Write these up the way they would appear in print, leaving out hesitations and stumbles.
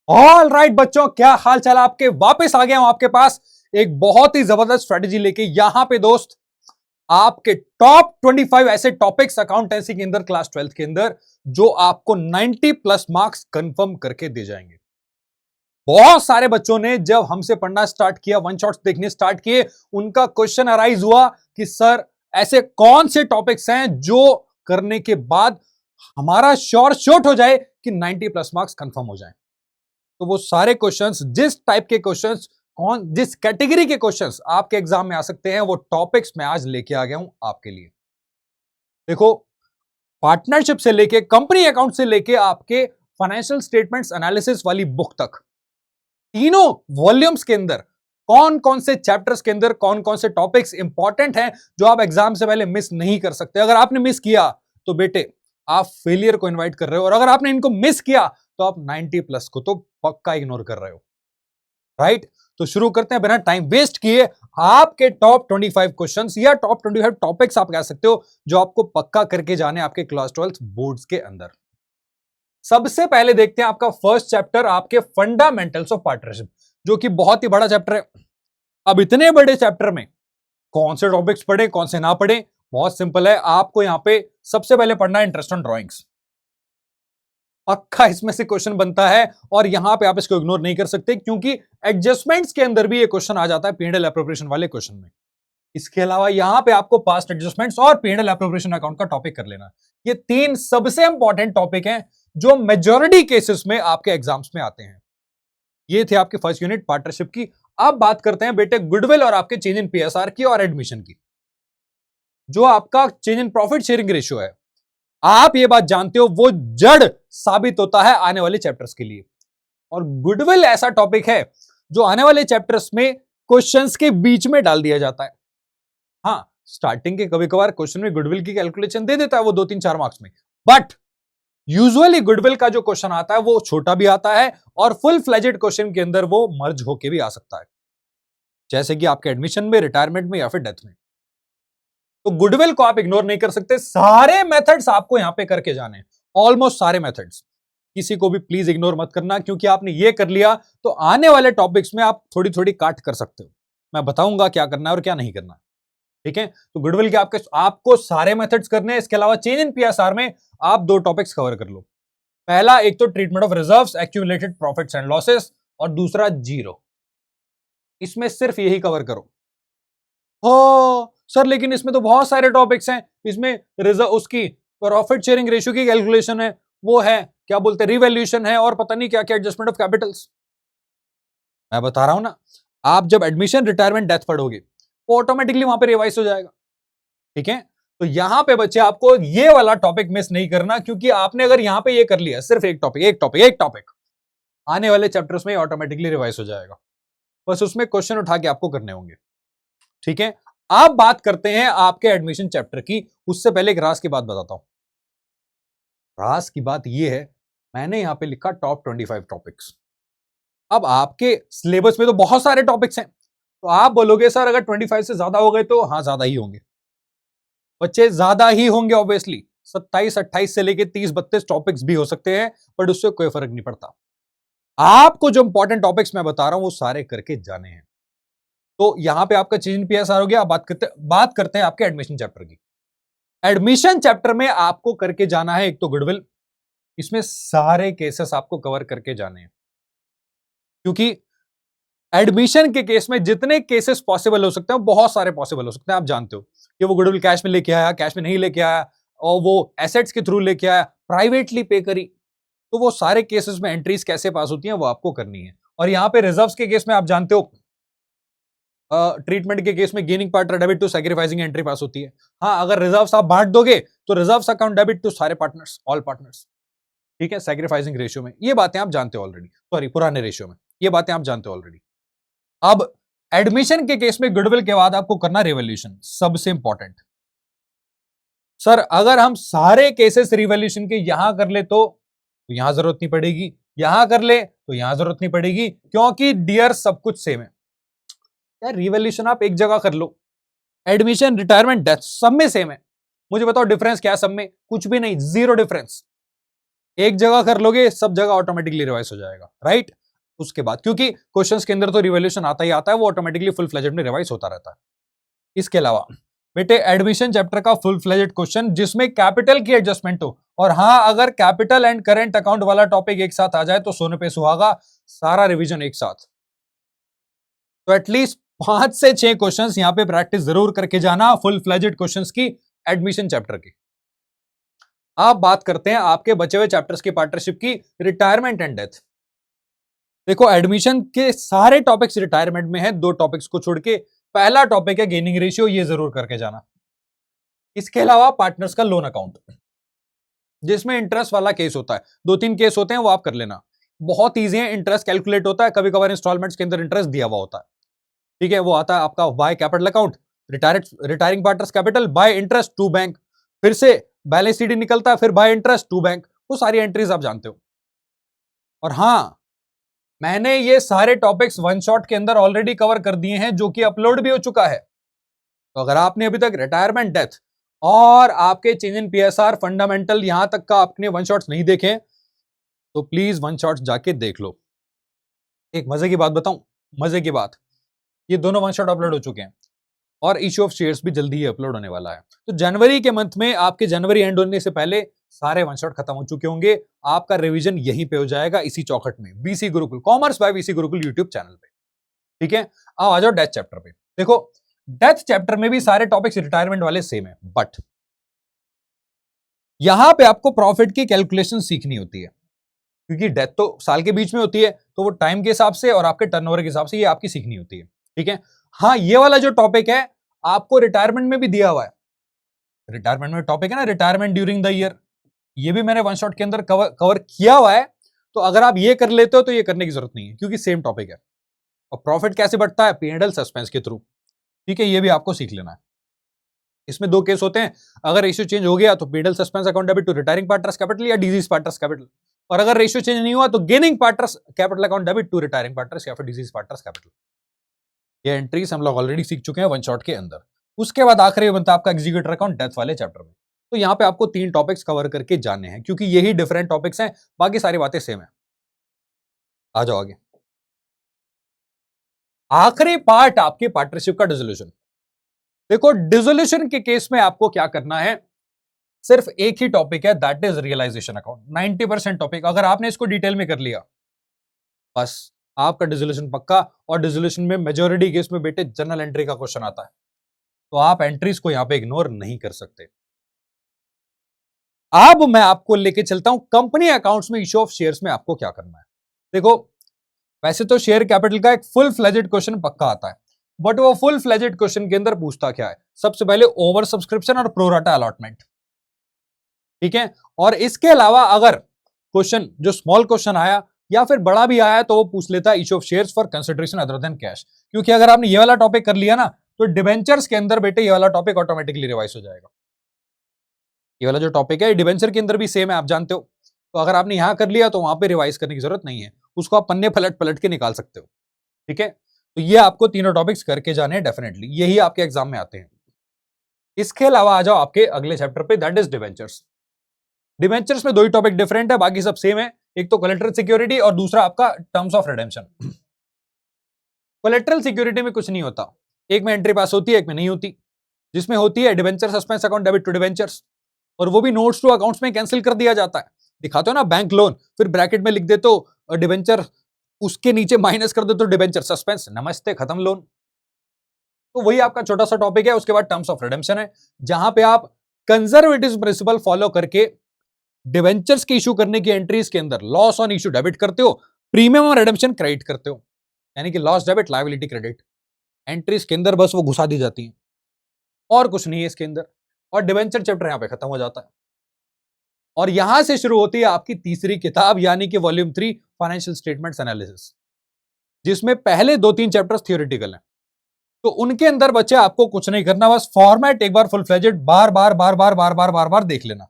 All right बच्चों, क्या हाल चाल आपके। वापस आ गया हूं आपके पास एक बहुत ही जबरदस्त स्ट्रेटेजी लेके। यहां पे दोस्त आपके टॉप 25 ऐसे टॉपिक्स अकाउंटेंसी के अंदर क्लास 12th के अंदर जो आपको 90 प्लस मार्क्स कंफर्म करके दे जाएंगे। बहुत सारे बच्चों ने जब हमसे पढ़ना स्टार्ट किया, वन शॉट्स देखने स्टार्ट किए, उनका क्वेश्चन अराइज हुआ कि सर ऐसे कौन से टॉपिक्स हैं जो करने के बाद हमारा श्योर शॉट हो जाए कि 90 प्लस मार्क्स कंफर्म हो जाए। तो वो सारे क्वेश्चंस, जिस टाइप के क्वेश्चंस, कौन जिस कैटेगरी के क्वेश्चंस आपके एग्जाम में आ सकते हैं, वो टॉपिक्स मैं आज लेके आ गया हूं आपके लिए। देखो, पार्टनरशिप से लेके कंपनी अकाउंट से लेके आपके फाइनेंशियल स्टेटमेंट्स एनालिसिस वाली बुक तक, तीनों वॉल्यूम्स के अंदर कौन कौन से चैप्टर्स के अंदर कौन कौन से टॉपिक्स इंपॉर्टेंट हैं जो आप एग्जाम से पहले मिस नहीं कर सकते। अगर आपने मिस किया तो बेटे आप फेलियर को इनवाइट कर रहे हो, और अगर आपने इनको मिस किया तो आप 90 प्लस को तो पक्का इग्नोर कर रहे हो। राइट? तो शुरू करते हैं बिना टाइम वेस्ट किए आपके टॉप 25 क्वेश्चंस या टॉप 25 टॉपिक्स आप कह सकते हो जो आपको पक्का करके जाने आपके क्लास 12 बोर्ड्स के अंदर। सबसे पहले देखते हैं आपका फर्स्ट चैप्टर, आपके फंडामेंटल्स ऑफ पार्टनरशिप, जो कि बहुत ही बड़ा चैप्टर है। अब इतने बड़े चैप्टर में कौन से टॉपिक्स पढ़े, कौन से ना पढ़े, बहुत सिंपल है। आपको यहां पे सबसे पहले पढ़ना है इंटरेस्ट ऑन ड्रॉइंग्स। पक्का इसमें से क्वेश्चन बनता है और यहां पे आप इसको इग्नोर नहीं कर सकते, क्योंकि एडजस्टमेंट्स के अंदर भी ये क्वेश्चन आ जाता है पीएनएल एप्रोप्रिएशन वाले क्वेश्चन में। इसके अलावा यहां पे आपको पास्ट एडजस्टमेंट्स और पीएनएल एप्रोप्रिएशन अकाउंट का टॉपिक कर लेना। ये तीन सबसे इंपॉर्टेंट टॉपिक हैं जो मेजॉरिटी केसेस में आपके एग्जाम्स में आते हैं। ये थे आपके फर्स्ट यूनिट पार्टनरशिप की। अब बात करते हैं बेटे गुडविल और आपके चेंज इन पीएसआर की और एडमिशन की। जो आपका change in profit sharing ratio है, आप ये बात जानते हो, वो जड़ साबित होता है आने वाले चैप्टर्स के लिए। और गुडविल ऐसा टॉपिक है जो आने वाले चैप्टर्स में क्वेश्चंस के बीच में डाल दिया जाता है। हाँ, स्टार्टिंग के कभी कभार क्वेश्चन में गुडविल की कैलकुलेशन दे देता है वो 2 3 4 मार्क्स में, बट यूजुअली गुडविल का जो क्वेश्चन आता है वो छोटा भी आता है और फुल फ्लेजेड क्वेश्चन के अंदर वो मर्ज होके भी आ सकता है, जैसे कि आपके एडमिशन में, रिटायरमेंट में या फिर डेथ में। तो गुडविल को आप इग्नोर नहीं कर सकते। सारे मेथड्स आपको यहां पे करके जाने, ऑलमोस्ट सारे मेथड्स। किसी को भी प्लीज इग्नोर मत करना, क्योंकि आपने ये कर लिया तो आने वाले टॉपिक्स में आप थोड़ी थोड़ी काट कर सकते हो। मैं बताऊंगा क्या करना है और क्या नहीं करना है। ठीक है? तो गुडविल के आपको सारे मेथड्स करने हैं। इसके अलावा चेंज इन पीएसआर में आप 2 टॉपिक्स कवर कर लो। पहला, एक तो treatment of reserves, accumulated profits and losses, और दूसरा जीरो। इसमें सिर्फ यही कवर करो। हो सर, लेकिन इसमें तो बहुत सारे टॉपिक्स हैं। इसमें रिजर्व, उसकी प्रॉफिट शेयरिंग रेशियो की कैलकुलेशन है, वो है क्या बोलते हैं, रिवैल्यूएशन है, और पता नहीं क्या क्या, एडजस्टमेंट ऑफ कैपिटल्स। मैं बता रहा हूं ना, आप जब एडमिशन, रिटायरमेंट, डेथ पढ़ोगे वो ऑटोमेटिकली वहां पे रिवाइज हो जाएगा। ठीक है? तो यहां पे बच्चे आपको ये वाला टॉपिक मिस नहीं करना, क्योंकि आपने अगर यहां पे ये कर लिया, सिर्फ एक टॉपिक एक टॉपिक एक टॉपिक, आने वाले चैप्टर्स में ऑटोमेटिकली रिवाइज हो जाएगा। बस उसमें क्वेश्चन उठा के आपको करने होंगे। ठीक है? अब बात करते हैं आपके एडमिशन चैप्टर की। उससे पहले एक राज की बात बताता हूं। राज की बात यह है, मैंने यहां पे लिखा टॉप 25 टॉपिक्स। अब आपके सिलेबस में तो बहुत सारे टॉपिक्स हैं, तो आप बोलोगे सर अगर 25 से ज्यादा हो गए तो हाँ, ज्यादा ही होंगे बच्चे, ज्यादा ही होंगे ऑब्वियसली। 27 28 से लेके 30 32 टॉपिक्स भी हो सकते हैं, बट उससे कोई फर्क नहीं पड़ता। आपको जो इंपॉर्टेंट टॉपिक्स मैं बता रहा हूं वो सारे करके जाने हैं। तो यहां पे आपका चेंज इन पीएसआर हो गया। अब बात करते हैं आपके एडमिशन चैप्टर की। एडमिशन चैप्टर में आपको करके जाना है एक तो गुडविल। इसमें सारे केसेस आपको कवर करके जाने हैं, क्योंकि एडमिशन के केस में जितने केसेस पॉसिबल हो सकते हैं बहुत सारे पॉसिबल हो सकते हैं। आप जानते हो कि वो गुडविल कैश में लेके आया, कैश में नहीं लेके आया, और वो एसेट्स के थ्रू लेके आया, प्राइवेटली पे करी, तो वो सारे केसेस में एंट्रीज कैसे पास होती हैं वो आपको करनी है। और यहां पे रिजर्व्स के केस में आप जानते हो, ट्रीटमेंट के केस में gaining partner debit to sacrificing entry pass होती है। हाँ, अगर रिजर्व्स आप बांट दोगे तो रिजर्व्स अकाउंट डेबिट टू सारे पार्टनर्स, ऑल पार्टनर्स। ठीक है? सैक्रिफाइसिंग रेशियो में ये बातें आप जानते हो ऑलरेडी, सॉरी पुराने रेशियो में ये बातें आप जानते हो ऑलरेडी। अब एडमिशन के केस में गुडविल के बाद आपको करना रिवैल्यूएशन, सबसे इंपॉर्टेंट। सर अगर हम सारे केसेस रिवैल्यूएशन के यहां कर ले तो यहां जरूरत नहीं पड़ेगी, यहां कर ले तो यहां जरूरत नहीं पड़ेगी, क्योंकि डियर सब कुछ सेम है यार। रिवैल्यूएशन आप एक जगह कर लो, एडमिशन, रिटायरमेंट, डेथ सब में सेम है। मुझे बताओ डिफरेंस क्या है सब में? कुछ भी नहीं, जीरो डिफरेंस। एक जगह कर लोगे, सब जगह ऑटोमेटिकली रिवाइज हो जाएगा, राइट। उसके बाद क्योंकि क्वेश्चंस के अंदर तो रिवोल्यूशन आता ही आता है, वो ऑटोमेटिकली फुल फ्लेजेड में रिवाइज होता रहता है। इसके अलावा बेटे एडमिशन चैप्टर का फुल फ्लेजेड क्वेश्चन जिसमें कैपिटल की एडजस्टमेंट हो, और हाँ अगर कैपिटल एंड करंट अकाउंट वाला टॉपिक एक साथ आ जाए तो सोने पे सुहागा, सारा रिवीजन एक साथ। तो एटलीस्ट 5 से 6 क्वेश्चंस यहां पे प्रैक्टिस जरूर करके जाना फुल फ्लेजेड क्वेश्चंस की एडमिशन चैप्टर की। आप बात करते हैं आपके बचे हुए चैप्टर्स की पार्टनरशिप की, रिटायरमेंट एंड डेथ। देखो एडमिशन के सारे टॉपिक्स रिटायरमेंट में है, 2 टॉपिक्स को छोड़ के। पहला टॉपिक है गेनिंग रेशियो, ये जरूर करके जाना। इसके अलावा पार्टनर्स का लोन अकाउंट जिसमें इंटरेस्ट वाला केस होता है, 2-3 केस होते हैं वो आप कर लेना, बहुत ईजी है। इंटरेस्ट कैलकुलेट होता है, कभी कभार इंस्टॉलमेंट्स के अंदर इंटरेस्ट दिया हुआ होता है, ठीक है। वो आता है आपका by capital account, retiring partners capital, by interest to bank, फिर से बैलेंस शीट निकलता है, फिर बाय इंटरेस्ट टू बैंक, वो सारी एंट्रीज आप जानते हो। और हां मैंने ये सारे टॉपिक्स वन शॉट के अंदर ऑलरेडी कवर कर दिए हैं, जो कि अपलोड भी हो चुका है। तो अगर आपने अभी तक रिटायरमेंट डेथ और आपके चेंज इन पीएसआर फंडामेंटल यहां तक का आपने वन शॉट्स नहीं देखे तो प्लीज वन शॉट्स जाके देख लो। एक मजे की बात बताऊं, मजे की बात, ये दोनों वन शॉट अपलोड हो चुके हैं और इश्यू ऑफ शेयर्स भी जल्दी ही अपलोड होने वाला है। तो जनवरी के मंथ में आपके जनवरी एंड होने से पहले सारे वन शॉट खत्म हो चुके होंगे। आपका रिवीजन यहीं पे हो जाएगा, इसी चौखट में, VC Gurukul, commerce by VC Gurukul YouTube channel पे, ठीक है। अब आ जाओ डेथ चैप्टर पे। देखो डेथ चैप्टर में भी सारे टॉपिक्स रिटायरमेंट वाले सेम है, बट यहां पे आपको प्रॉफिट की कैलकुलेशन सीखनी होती है, क्योंकि डेथ तो साल के बीच में होती है, तो वो टाइम के हिसाब से और आपके टर्नओवर के हिसाब से ये आपकी सीखनी होती है, ठीक है। हाँ ये वाला जो टॉपिक है आपको रिटायरमेंट में भी दिया हुआ है, रिटायरमेंट में टॉपिक है ना रिटायरमेंट ड्यूरिंग द ईयर, ये भी मैंने वन शॉट के अंदर कवर किया हुआ है। तो अगर आप ये कर लेते हो तो ये करने की जरूरत नहीं है, क्योंकि सेम टॉपिक है। और प्रॉफिट कैसे बढ़ता है, P&L सस्पेंस के थ्रू, ठीक है, ये भी आपको सीख लेना है। इसमें 2 केस होते हैं, अगर रेशियो चेंज हो गया तो P&L suspense account debit to retiring partners capital या डिजीज पार्टनर्स कैपिटल, और अगर रेशियो चेंज नहीं हुआ तो gaining partners capital account debit to retiring partners या फिर डिजीज पार्टनर्स कैपिटल। ये एंट्रीज हम लोग ऑलरेडी सीख चुके हैं वन शॉट के अंदर। उसके बाद आखिरी बनता है आपका एग्जीक्यूटर अकाउंट डेथ वाले चैप्टर में। तो यहां पे आपको 3 टॉपिक्स कवर करके जाने हैं, क्योंकि यही डिफरेंट टॉपिक्स हैं, बाकी सारी बातें सेम है। आ जाओ आगे। आखिरी पार्ट आपके पार्टनरशिप का डिसोल्यूशन। देखो डिसोल्यूशन के केस में आपको क्या करना है, सिर्फ एक ही टॉपिक है, that is realisation account. 90% topic अगर आपने इसको डिटेल में कर लिया, बस आपका डिसोल्यूशन पक्का। और डिसोल्यूशन में मेजॉरिटी केस में बेटे जनरल एंट्री का क्वेश्चन आता है, तो आप एंट्रीज को यहां पे इग्नोर नहीं कर सकते। अब मैं आपको लेके चलता हूं कंपनी अकाउंट्स में इश्यू ऑफ शेयर्स में आपको क्या करना है। देखो वैसे तो शेयर कैपिटल का एक फुल फ्लेजेड क्वेश्चन पक्का आता है, बट वो फुल फ्लेजेड क्वेश्चन के अंदर पूछता क्या है, सबसे पहले ओवर सब्सक्रिप्शन और प्रोराटा अलॉटमेंट, ठीक है। और इसके अलावा अगर क्वेश्चन जो स्मॉल क्वेश्चन आया या फिर बड़ा भी आया तो वो पूछ लेता है issue of shares for consideration other than cash, क्योंकि अगर आपने ये वाला टॉपिक कर लिया ना तो डिबेंचर्स के अंदर बेटे ये वाला टॉपिक ऑटोमेटिकली रिवाइज हो जाएगा। ये वाला जो टॉपिक है डिबेंचर के अंदर भी सेम है, आप जानते हो। तो अगर आपने यहां कर लिया तो वहां पे रिवाइज करने की जरूरत नहीं है, उसको आप पन्ने पलट पलट के निकाल सकते हो, ठीक है। तो ये आपको तीनों टॉपिक्स करके जाने हैं डेफिनेटली, यही आपके एग्जाम में आते हैं। इसके अलावा आ जाओ आपके अगले चैप्टर पे, दैट इज डिबेंचर्स। डिबेंचर्स में 2 ही टॉपिक डिफरेंट है, बाकी सब सेम है। एक तो कोलेटरल सिक्योरिटी और दूसरा आपका terms of redemption. Collateral security में कुछ नहीं होता, एक में एंट्री पास होती है, एक में नहीं होती। जिसमें होती है debenture suspense account debit to debentures, और वो भी नोट्स टू अकाउंट्स में कैंसिल कर दिया जाता है। दिखाते हो ना बैंक लोन, फिर ब्रैकेट में लिख देते हो डिबेंचर, उसके नीचे माइनस कर देते हो डिबेंचर सस्पेंस, नमस्ते खत्म लोन। तो वही आपका छोटा सा टॉपिक है। उसके बाद टर्म्स ऑफ रिडेम्पशन है, जहां पे आप कंजर्वेटिव प्रिंसिपल फॉलो करके डिबेंचर्स के इशू करने की एंट्रीज के अंदर लॉस ऑन इशू डेबिट करते हो, प्रीमियम और रिडेम्पशन क्रेडिट करते हो, यानी कि loss debit liability credit entries के अंदर बस वो घुसा दी जाती है, और कुछ नहीं है इसके अंदर। और डिबेंचर चैप्टर यहां पे खत्म हो जाता है, और यहां से शुरू होती है आपकी तीसरी किताब, यानी कि वॉल्यूम 3 फाइनेंशियल स्टेटमेंट्स एनालिसिस, जिसमें पहले 2-3 चैप्टर्स थियोरेटिकल हैं। तो उनके अंदर बच्चे आपको कुछ नहीं करना, बस फॉर्मेट एक बार फुल फ्लेजेड बार बार बार बार बार बार बार बार देख लेना।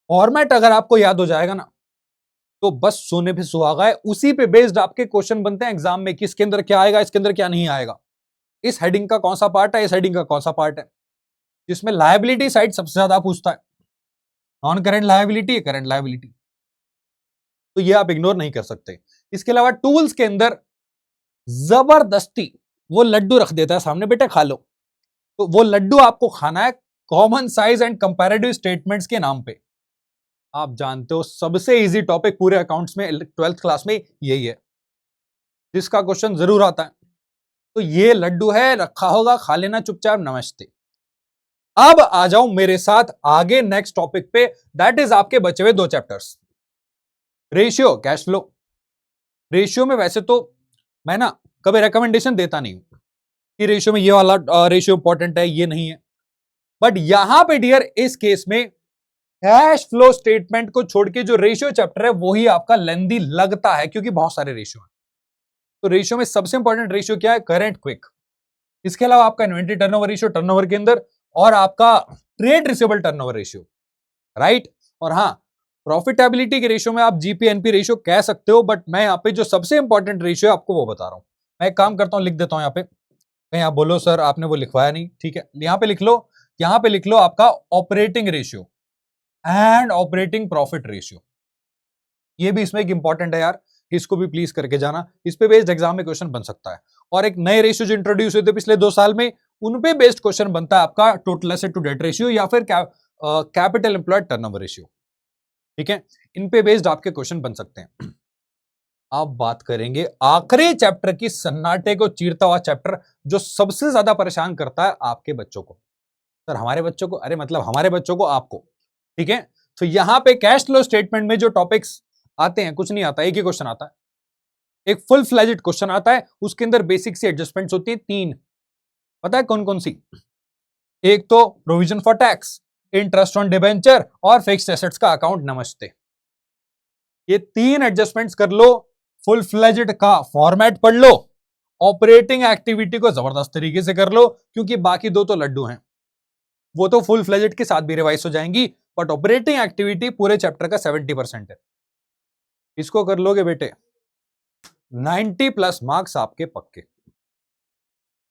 फॉर्मेट अगर आपको याद हो जाएगा ना तो बस सोने पे सुहागा है। उसी पे बेस्ड आपके क्वेश्चन बनते हैं एग्जाम में कि इसके अंदर क्या आएगा, इसके अंदर क्या नहीं आएगा, इस हेडिंग का कौन सा पार्ट है, इस हेडिंग का कौन सा पार्ट है, जिसमें लायबिलिटी साइड सबसे ज्यादा पूछता है। Non current liability, current liability, तो ये आप इग्नोर नहीं कर सकते। इसके अलावा टूल्स के अंदर जबरदस्ती वो लड्डू रख देता है सामने, बेटा खा लो, तो वो लड्डू आपको खाना है common size and comparative statements के नाम पे। आप जानते हो सबसे इजी टॉपिक पूरे अकाउंट्स में 12th क्लास में यही है, जिसका क्वेश्चन जरूर आता है। तो ये लड्डू है, रखा होगा, खा लेना चुपचाप, नमस्ते। अब आ जाओ मेरे साथ आगे नेक्स्ट टॉपिक पे, दैट इज आपके बचे हुए 2 chapters, ratio, cash flow. Ratio में वैसे तो मैं ना कभी रिकमेंडेशन देता नहीं हूं कि रेशियो में ये वाला रेशियो इंपॉर्टेंट है, ये नहीं है, बट यहां पे डियर इस केस में कैश फ्लो स्टेटमेंट को छोड़ के जो रेशियो चैप्टर है वही आपका लेंदी लगता है, क्योंकि बहुत सारे रेशियो हैं। तो रेशियो में सबसे इंपॉर्टेंट रेशियो क्या है? Current quick. इसके अलावा आपका इन्वेंटरी टर्नओवर रेशियो टर्नओवर के अंदर, और आपका trade receivable turnover ratio, right. और हाँ, प्रॉफिटेबिलिटी के रेशियो में आप जीपी एनपी रेशियो कह सकते हो, बट मैं यहाँ पे जो सबसे इंपॉर्टेंट रेशियो है आपको वो बता रहा हूं। मैं एक काम करता हूं, लिख देता हूं यहाँ पे, कहीं आप बोलो सर आपने वो लिखवाया नहीं, ठीक है, यहाँ पे लिख लो, यहाँ पे लिख लो आपका operating ratio and operating profit ratio. ये भी इसमें एक इंपॉर्टेंट है यार, इसको भी प्लीज करके जाना, इस पे बेस्ड एग्जाम में क्वेश्चन बन सकता है। और एक नए रेशियो जो इंट्रोड्यूस हुए थे पिछले 2 साल में, उन पे बेस्ड क्वेश्चन बनता है आपका total asset to debt ratio या फिर कैपिटल एम्प्लॉयड टर्नओवर रेशियो, ठीक है। इन पे बेस्ड आपके क्वेश्चन बन सकते हैं। अब बात करेंगे आखिरी चैप्टर की, सन्नाटे को चीरता हुआ चैप्टर जो सबसे ज्यादा परेशान करता है आपके बच्चों को। सर हमारे बच्चों को, अरे मतलब हमारे बच्चों को, आपको, ठीक है। तो यहां पे कैश फ्लो स्टेटमेंट में जो टॉपिक्स आते हैं, कुछ नहीं आता, एक ही क्वेश्चन आता है, एक फुल फ्लेज्ड क्वेश्चन आता है, उसके अंदर बेसिक सी एडजस्टमेंट्स होती है 3। पता है कौन कौन सी? एक तो provision for tax, interest on debenture और फिक्स्ड एसेट्स का अकाउंट, नमस्ते। ये 3 एडजस्टमेंट्स कर लो, फुल फ्लेज्ड का फॉर्मेट पढ़ लो, ऑपरेटिंग एक्टिविटी को जबरदस्त तरीके से कर लो, क्योंकि बाकी 2 तो लड्डू हैं, वो तो फुल फ्लेज्ड के साथ भी रिवाइज हो जाएंगी, बट ऑपरेटिंग एक्टिविटी पूरे चैप्टर का 70% है। इसको कर लोगे बेटे 90+ मार्क्स आपके पक्के।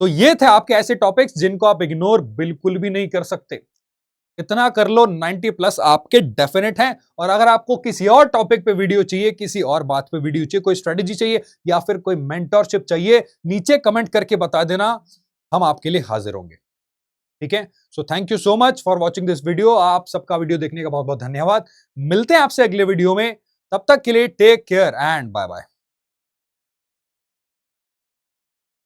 तो ये थे आपके ऐसे टॉपिक्स जिनको आप इग्नोर बिल्कुल भी नहीं कर सकते। इतना कर लो, 90+ आपके डेफिनेट हैं। और अगर आपको किसी और टॉपिक पे वीडियो चाहिए, किसी और बात पे वीडियो चाहिए, कोई स्ट्रेटेजी चाहिए या फिर कोई मेंटरशिप चाहिए, नीचे कमेंट करके बता देना, हम आपके लिए हाजिर होंगे, ठीक है। So thank you so much for watching this video. आप सबका वीडियो देखने का बहुत बहुत धन्यवाद। मिलते हैं आपसे अगले वीडियो में, तब तक के लिए take care and bye bye.